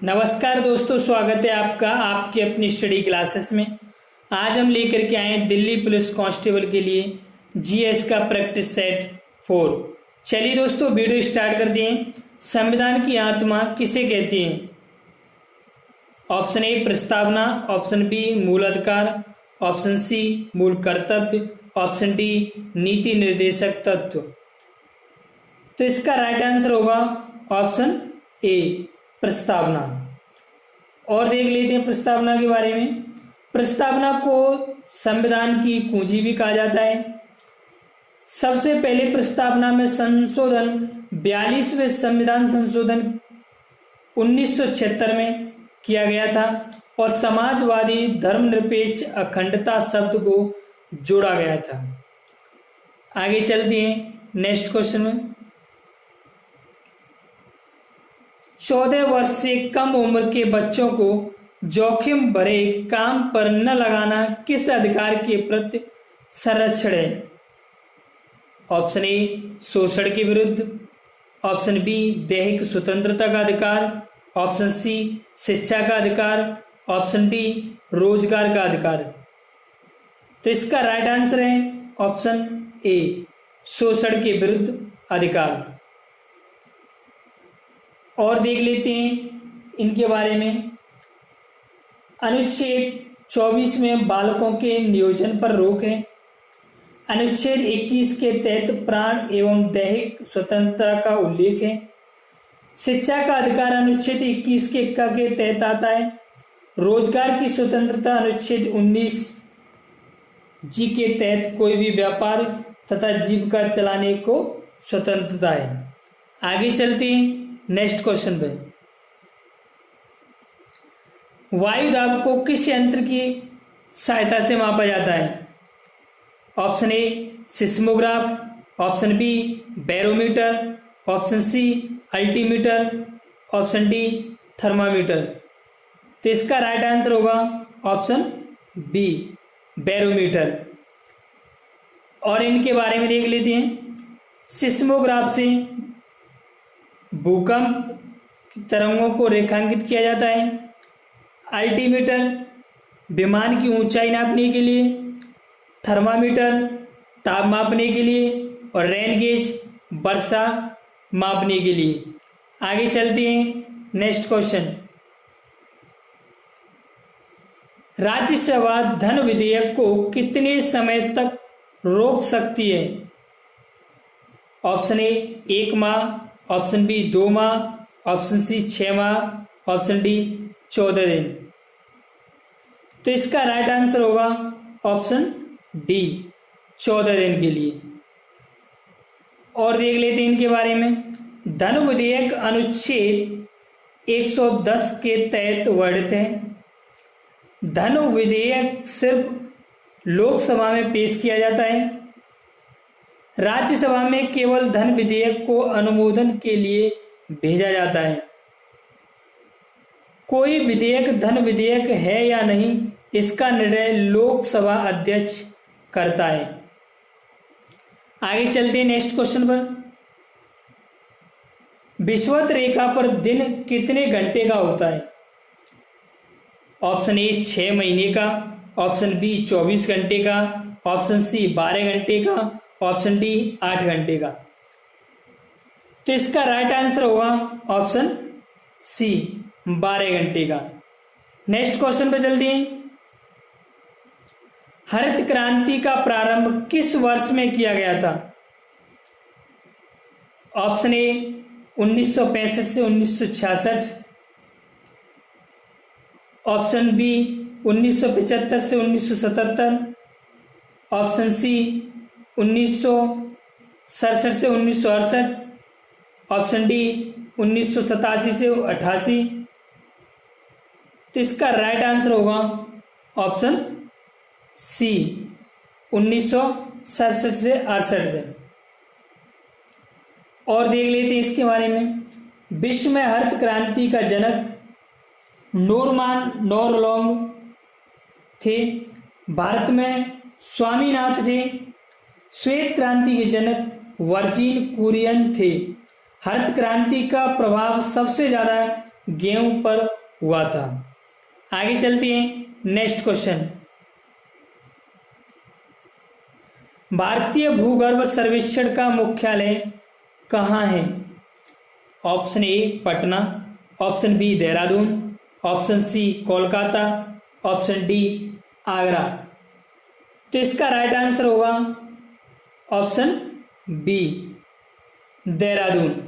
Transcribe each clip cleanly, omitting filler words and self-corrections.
नमस्कार दोस्तों, स्वागत है आपका आपकी अपनी स्टडी क्लासेस में। आज हम लेकर के आए हैं दिल्ली पुलिस कांस्टेबल के लिए जीएस का प्रैक्टिस सेट 4। चलिए दोस्तों, वीडियो स्टार्ट कर दिए। संविधान की आत्मा किसे कहती है? ऑप्शन ए प्रस्तावना, ऑप्शन बी मूल अधिकार, ऑप्शन सी मूल कर्तव्य, ऑप्शन डी नीति निर्देशक तत्व। तो इसका राइट आंसर होगा ऑप्शन ए प्रस्तावना। और देख लेते हैं प्रस्तावना के बारे में। प्रस्तावना को संविधान की कुंजी भी कहा जाता है। सबसे पहले प्रस्तावना में संशोधन 42वें संविधान संशोधन 1976 में किया गया था और समाजवादी धर्मनिरपेक्ष अखंडता शब्द को जोड़ा गया था। आगे चलते हैं नेक्स्ट क्वेश्चन में। 14 वर्ष से कम उम्र के बच्चों को जोखिम भरे काम पर न लगाना किस अधिकार के प्रति संरक्षण है? ऑप्शन ए शोषण के विरुद्ध, ऑप्शन बी दैहिक स्वतंत्रता का अधिकार, ऑप्शन सी शिक्षा का अधिकार, ऑप्शन डी रोजगार का अधिकार। तो इसका राइट आंसर है ऑप्शन ए शोषण के विरुद्ध अधिकार। और देख लेते हैं इनके बारे में। अनुच्छेद 24 में बालकों के नियोजन पर रोक है। अनुच्छेद 21 के तहत प्राण एवं दैहिक स्वतंत्रता का उल्लेख है। शिक्षा का अधिकार अनुच्छेद 21 के क के तहत आता है। रोजगार की स्वतंत्रता अनुच्छेद 19 जी के तहत कोई भी व्यापार तथा जीविका चलाने को स्वतंत्रता है। आगे चलते हैं नेक्स्ट क्वेश्चन पे। वायु दाब को किस यंत्र की सहायता से मापा जाता है? Option A seismograph, option B barometer, option C altimeter, option D thermometer. तो इसका राइट आंसर होगा ऑप्शन बी बैरोमीटर। और इनके बारे में देख लेते हैं। सिस्मोग्राफ से भूकंप की तरंगों को रेखांकित किया जाता है। अल्टीमीटर विमान की ऊंचाई नापने के लिए, थर्मामीटर ताप मापने के लिए और रेन गेज वर्षा मापने के लिए। आगे चलते हैं नेक्स्ट क्वेश्चन। राज्यसभा धन विधेयक को कितने समय तक रोक सकती है? ऑप्शन ए 1 माह, ऑप्शन बी 2 माह, ऑप्शन सी 6 माह, ऑप्शन डी 14 दिन। तो इसका राइट आंसर होगा ऑप्शन डी 14 दिन के लिए। और देख लेते हैं इनके बारे में। धन विधेयक अनुच्छेद 110 के तहत वर्णित है। धन विधेयक सिर्फ लोकसभा में पेश किया जाता है। राज्यसभा में केवल धन विधेयक को अनुमोदन के लिए भेजा जाता है। कोई विधेयक धन विधेयक है या नहीं, इसका निर्णय लोकसभा अध्यक्ष करता है। आगे चलते हैं नेक्स्ट क्वेश्चन पर। विषुवत रेखा पर दिन कितने घंटे का होता है? ऑप्शन ए 6 महीने का, ऑप्शन बी 24 घंटे का, ऑप्शन सी 12 घंटे का, ऑप्शन डी 8 घंटे का। तो इसका राइट आंसर होगा ऑप्शन सी 12 घंटे का। नेक्स्ट क्वेश्चन पे चलते हैं। हरित क्रांति का प्रारंभ किस वर्ष में किया गया था? ऑप्शन ए 1965 से 1966, ऑप्शन बी 1975 से 1977, ऑप्शन सी 1967 से 1968, ऑप्शन डी 1987 से 88। तो इसका राइट आंसर होगा ऑप्शन सी 1967 से 68। और देख लेते हैं इसके बारे में। विश्व में हरित क्रांति का जनक नॉर्मन बोरलॉग थे। भारत में स्वामीनाथन थे। श्वेत क्रांति के जनक वर्जिन कुरियन थे। हरित क्रांति का प्रभाव सबसे ज्यादा गेहूं पर हुआ था। आगे चलते हैं नेक्स्ट क्वेश्चन। भारतीय भूगर्भ सर्वेक्षण का मुख्यालय कहाँ है? Option A Patna, option B Dehradun, option C Kolkata, option D Agra. तो इसका राइट आंसर होगा ऑप्शन बी देहरादून।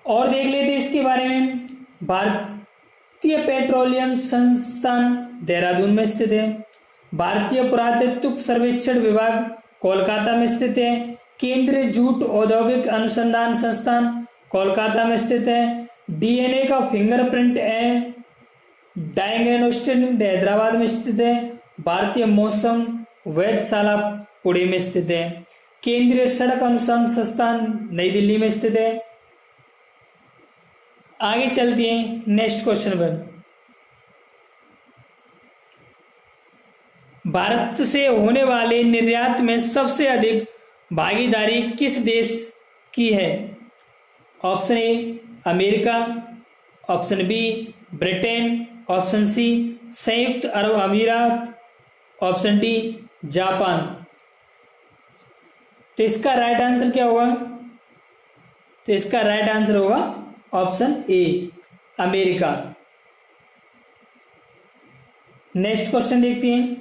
और देख लेते इसके बारे में। भारतीय पेट्रोलियम संस्थान देहरादून में स्थित है। भारतीय पुरातत्व सर्वेक्षण विभाग कोलकाता में स्थित है। केंद्रीय जूट औद्योगिक अनुसंधान संस्थान कोलकाता में स्थित है। डीएनए का फिंगरप्रिंट एंड डायग्नोस्टिक हैदराबाद में स्थित है। भारतीय मौसम वेधशाला पुणे में स्थित है। केंद्रीय सड़क अनुसंधान संस्थान नई दिल्ली में स्थित है। आगे चलती हैं नेक्स्ट क्वेश्चन पर। भारत से होने वाले निर्यात में सबसे अधिक भागीदारी किस देश की है? Option A America, option B Britain, option C संयुक्त अरब अमीरात, ऑप्शन डी जापान। तो इसका राइट आंसर क्या होगा? तो इसका राइट आंसर होगा option A America. Next question देखते हैं।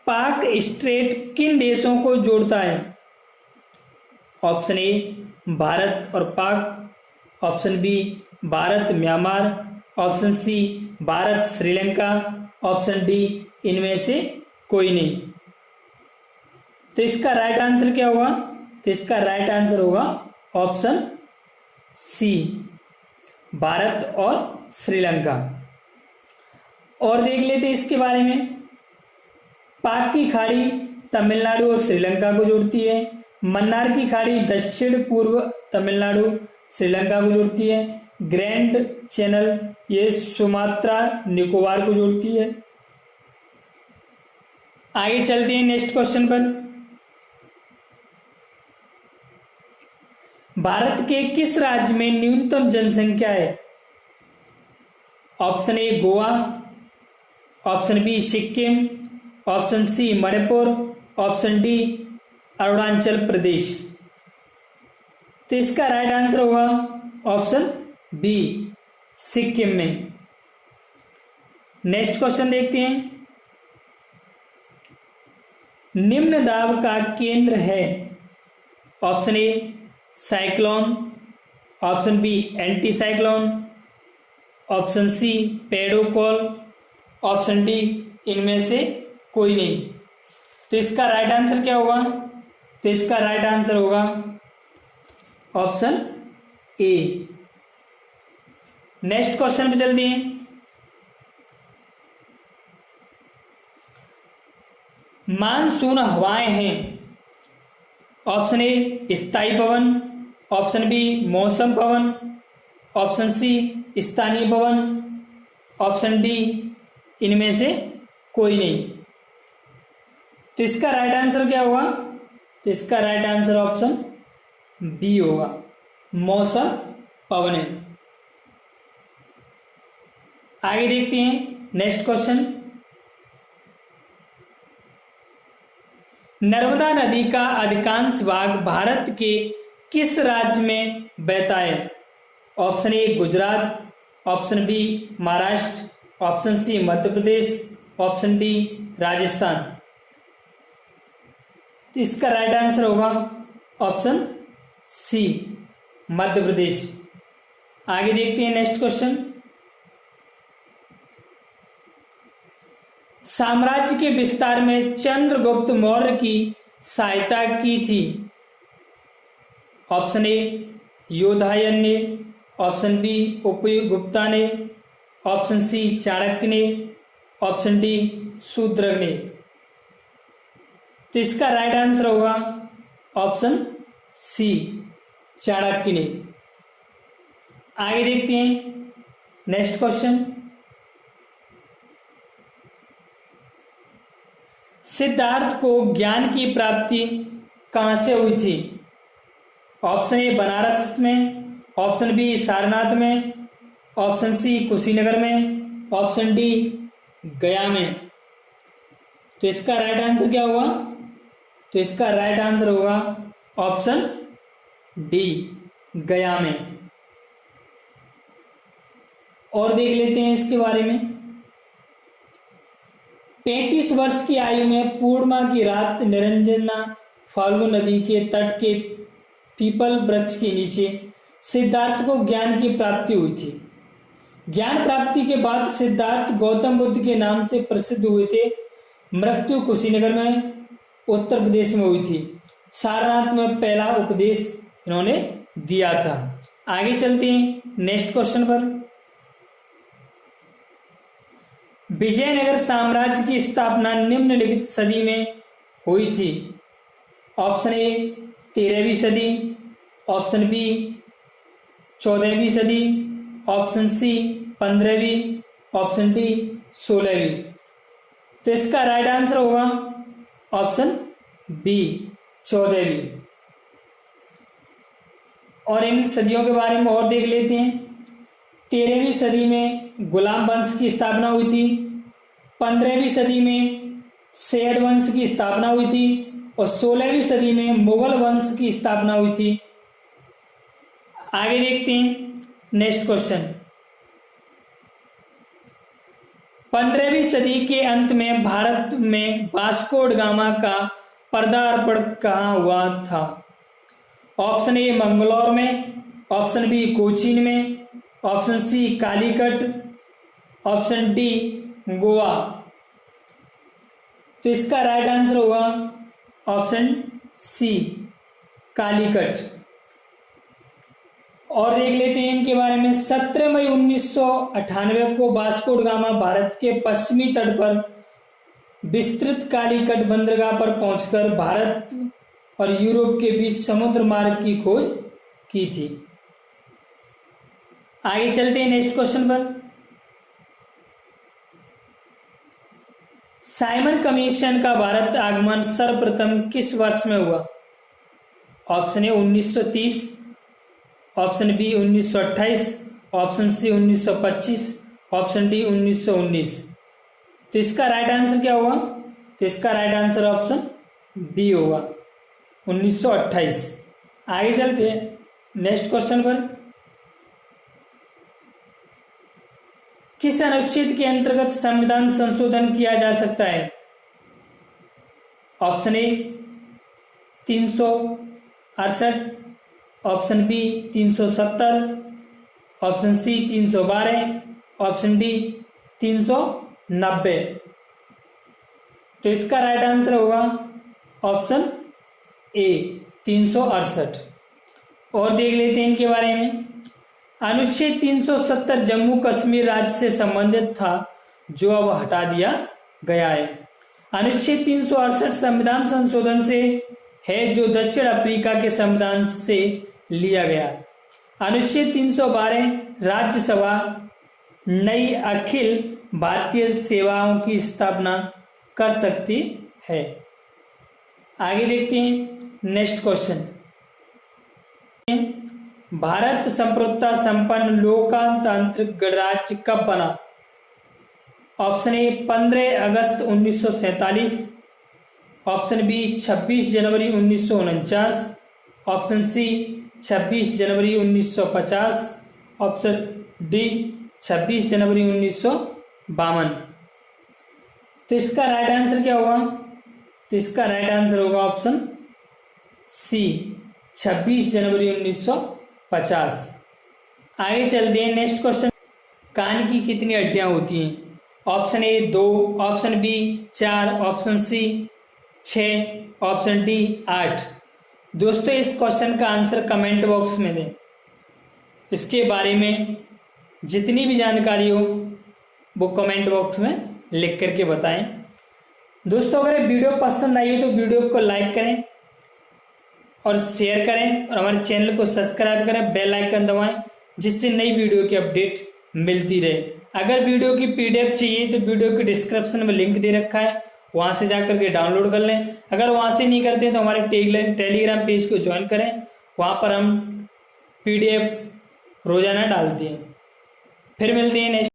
पाक स्ट्रेट किन देशों को जोड़ता है? ऑप्शन ए भारत और Pak, option B Bharat Myanmar, option C Bharat Sri Lanka, option D इनमें से कोई नहीं। तो इसका राइट आंसर क्या होगा? तो इसका राइट आंसर होगा ऑप्शन सी भारत और श्रीलंका। और देख लेते हैं इसके बारे में। पाक की खाड़ी तमिलनाडु और श्रीलंका को जोड़ती है। मन्नार की खाड़ी दक्षिण पूर्व तमिलनाडु श्रीलंका को जोड़ती है। ग्रैंड चैनल ये सुमात्रा निकोबार को जोड़ती है। आगे चलते हैं नेक्स्ट क्वेश्चन पर। भारत के किस राज्य में न्यूनतम जनसंख्या है? Option A Goa, option B Sikkim, option C Manipur, option D Arunachal Pradesh. तो इसका राइट आंसर होगा ऑप्शन बी सिक्किम में। नेक्स्ट क्वेश्चन देखते हैं। निम्न दाब का केंद्र है? Option A cyclone, option B anti cyclone, option C पेडोकॉल, ऑप्शन डी इनमें से कोई नहीं। तो इसका राइट आंसर क्या होगा? तो इसका राइट आंसर होगा ऑप्शन ए। नेक्स्ट क्वेश्चन पे चलते हैं। मानसून हवाएं हैं। ऑप्शन ए स्थायी पवन, ऑप्शन बी मौसम पवन, ऑप्शन सी स्थानीय पवन, ऑप्शन डी इनमें से कोई नहीं। तो इसका राइट आंसर क्या होगा? तो इसका राइट आंसर ऑप्शन बी होगा, मौसम पवन है। आगे देखते हैं नेक्स्ट क्वेश्चन। नर्मदा नदी का अधिकांश भाग भारत के किस राज्य में बहता है? Option A Gujarat, option B Maharashtra, option C Madhya Pradesh, option D Rajasthan. तो इसका राइट आंसर होगा ऑप्शन सी मध्य प्रदेश। आगे देखते हैं नेक्स्ट क्वेश्चन। साम्राज्य के विस्तार में चंद्रगुप्त मौर्य की सहायता की थी? ऑप्शन ए योधायन ने, ऑप्शन बी उपयुक्ता ने, ऑप्शन सी चाणक्य ने, ऑप्शन डी शूद्रक ने। तो इसका राइट आंसर होगा ऑप्शन सी चाणक्य ने। आगे देखते हैं नेक्स्ट क्वेश्चन। सिद्धार्थ को ज्ञान की प्राप्ति कहां से हुई थी? ऑप्शन ए बनारस में, ऑप्शन बी सारनाथ में, ऑप्शन सी कुशीनगर में, ऑप्शन डी गया में। तो इसका राइट आंसर क्या होगा? तो इसका राइट आंसर होगा ऑप्शन डी, गया में। और देख लेते हैं इसके बारे में। 35 वर्ष की आयु में पूर्णिमा की रात निरंजना फाल्गु नदी के तट के पीपल वृक्ष के नीचे सिद्धार्थ को ज्ञान की प्राप्ति हुई थी। ज्ञान प्राप्ति के बाद सिद्धार्थ गौतम बुद्ध के नाम से प्रसिद्ध हुए थे। मृत्यु कुशीनगर में उत्तर प्रदेश में हुई थी। सारनाथ में पहला उपदेश इन्होंने दिया था। आगे चलते हैं नेक्स्ट क्वेश्चन पर। विजयनगर साम्राज्य की स्थापना निम्नलिखित सदी में हुई थी। ऑप्शन ए 13वीं सदी, ऑप्शन बी 14वीं सदी, ऑप्शन सी 15वीं, ऑप्शन डी 16वीं। तो इसका राइट आंसर होगा ऑप्शन बी 14वीं। और इन सदियों के बारे में और देख लेते हैं। 13वीं सदी में गुलाम वंश की स्थापना हुई थी। 15वीं सदी में सैयद वंश की स्थापना हुई थी और 16वीं सदी में मुगल वंश की स्थापना हुई थी। आगे देखते हैं नेक्स्ट क्वेश्चन। 15वीं सदी के अंत में भारत में वास्को ड गामा का पदार्पण कहाँ हुआ था? ऑप्शन ए मंगलौर में, ऑप्शन बी कोचीन में, option C Calicut, option D Goa. तो इसका राइट आंसर होगा ऑप्शन सी कालीकट। और देख लेते हैं इनके बारे में। 17 मई 1998 को वास्को ड गामा भारत के पश्चिमी तट पर विस्तृत कालीकट बंदरगाह पर पहुंचकर भारत और यूरोप के बीच समुद्र मार्ग की खोज की थी। आगे चलते हैं नेक्स्ट क्वेश्चन पर। साइमन कमीशन का भारत आगमन सर्वप्रथम किस वर्ष में हुआ? Option A 1930, option B 1928, option C 1925, option D 1919। तो इसका राइट आंसर क्या होगा? तो इसका राइट आंसर ऑप्शन बी होगा 1928। आगे चलते हैं नेक्स्ट क्वेश्चन पर। किस अनुच्छेद के अंतर्गत संविधान संशोधन किया जा सकता है? Option A 368, option B 370, option C 312, option D 390। तो इसका राइट आंसर होगा ऑप्शन ए 368। और देख लेते हैं इनके बारे में। अनुच्छेद 370 जम्मू कश्मीर राज्य से संबंधित था, जो अब हटा दिया गया है। अनुच्छेद 368 संविधान संशोधन से है, जो दक्षिण अफ्रीका के संविधान से लिया गया। अनुच्छेद 312 राज्यसभा नई अखिल भारतीय सेवाओं की स्थापना कर सकती है। आगे देखते हैं नेक्स्ट क्वेश्चन। भारत संप्रभुता संपन्न लोकतांत्रिक गणराज्य कब बना? ऑप्शन ए 15 अगस्त 1947, ऑप्शन बी 26 जनवरी 1949, ऑप्शन सी 26 जनवरी 1950, ऑप्शन डी 26 जनवरी 1952। तो इसका राइट आंसर क्या होगा? तो इसका राइट आंसर होगा ऑप्शन सी 26 जनवरी 1950। आगे चलते हैं नेक्स्ट क्वेश्चन। कान की कितनी हड्डियां होती हैं? Option A 2, option B 4, option C 6, option D 8। दोस्तों इस क्वेश्चन का आंसर कमेंट बॉक्स में दें। इसके बारे में जितनी भी जानकारी हो वो कमेंट बॉक्स में लिख करके बताएं। दोस्तों अगर वीडियो पसंद आई हो तो वीडियो को लाइक करें और शेयर करें और हमारे चैनल को सब्सक्राइब करें, बेल आइकन दबाएं, जिससे नई वीडियो की अपडेट मिलती रहे। अगर वीडियो की पीडीएफ चाहिए तो वीडियो के डिस्क्रिप्शन में लिंक दे रखा है, वहां से जाकर के डाउनलोड कर लें। अगर वहां से नहीं करते तो हमारे टेलीग्राम पेज को ज्वाइन करें, वहां पर हम PDF रोजाना डालते हैं। फिर मिलते हैं नेक्स्ट